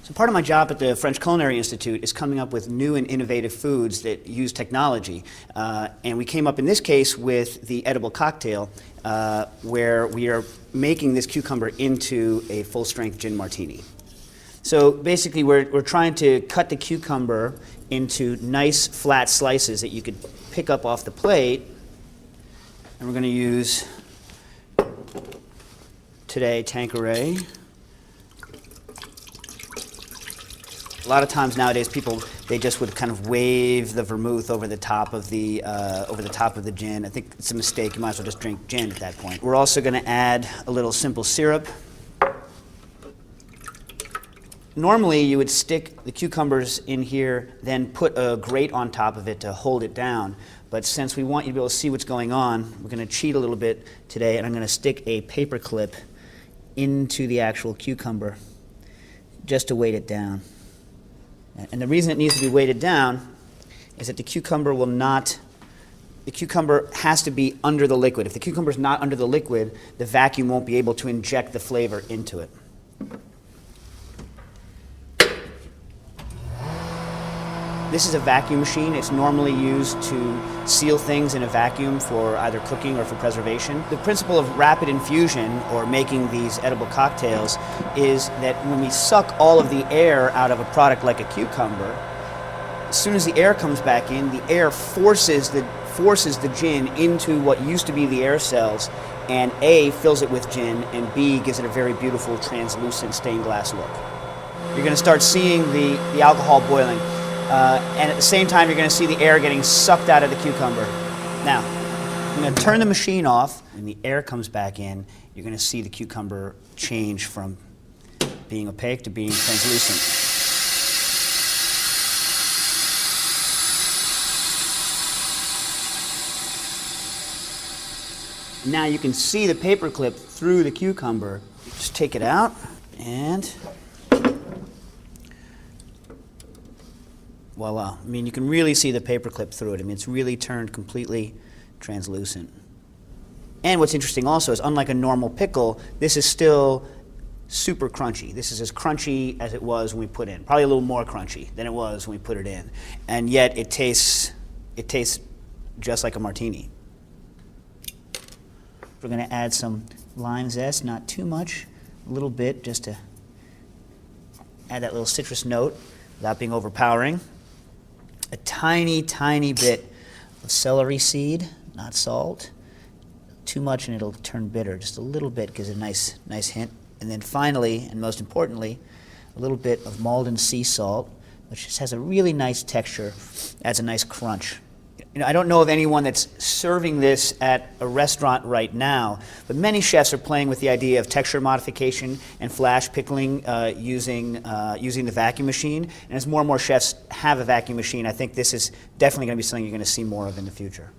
So part of my job at the French Culinary Institute is coming up with new and innovative foods that use technology. And we came up in this case with the edible cocktail, where we are making this cucumber into a full-strength gin martini. So basically we're trying to cut the cucumber into nice flat slices that you could pick up off the plate. And we're going to use today Tanqueray. A lot of times nowadays, people, they just would kind of wave the vermouth over the top of the gin. I think it's a mistake. You might as well just drink gin at that point. We're also going to add a little simple syrup. Normally, you would stick the cucumbers in here, then put a grate on top of it to hold it down. But since we want you to be able to see what's going on, we're going to cheat a little bit today, and I'm going to stick a paper clip into the actual cucumber just to weight it down. And the reason it needs to be weighted down is that the cucumber has to be under the liquid. If the cucumber is not under the liquid, the vacuum won't be able to inject the flavor into it. This is a vacuum machine. It's normally used to seal things in a vacuum for either cooking or for preservation. The principle of rapid infusion, or making these edible cocktails, is that when we suck all of the air out of a product like a cucumber, as soon as the air comes back in, the air forces the gin into what used to be the air cells, and A, fills it with gin, and B, gives it a very beautiful translucent stained glass look. You're going to start seeing the alcohol boiling. And at the same time, you're going to see the air getting sucked out of the cucumber. Now, I'm going to turn the machine off. When the air comes back in, you're going to see the cucumber change from being opaque to being translucent. Now you can see the paperclip through the cucumber. Just take it out and voila. I mean, you can really see the paperclip through it. I mean, it's really turned completely translucent. And what's interesting also is, unlike a normal pickle, this is still super crunchy. This is as crunchy as it was when we put it in. Probably a little more crunchy than it was when we put it in. And yet it tastes just like a martini. We're going to add some lime zest, not too much, a little bit, just to add that little citrus note without being overpowering. A tiny, tiny bit of celery seed, not salt. Too much and it'll turn bitter. Just a little bit gives a nice hint. And then finally, and most importantly, a little bit of Malden sea salt, which just has a really nice texture, adds a nice crunch. You know, I don't know of anyone that's serving this at a restaurant right now, but many chefs are playing with the idea of texture modification and flash pickling using the vacuum machine. And as more and more chefs have a vacuum machine, I think this is definitely going to be something you're going to see more of in the future.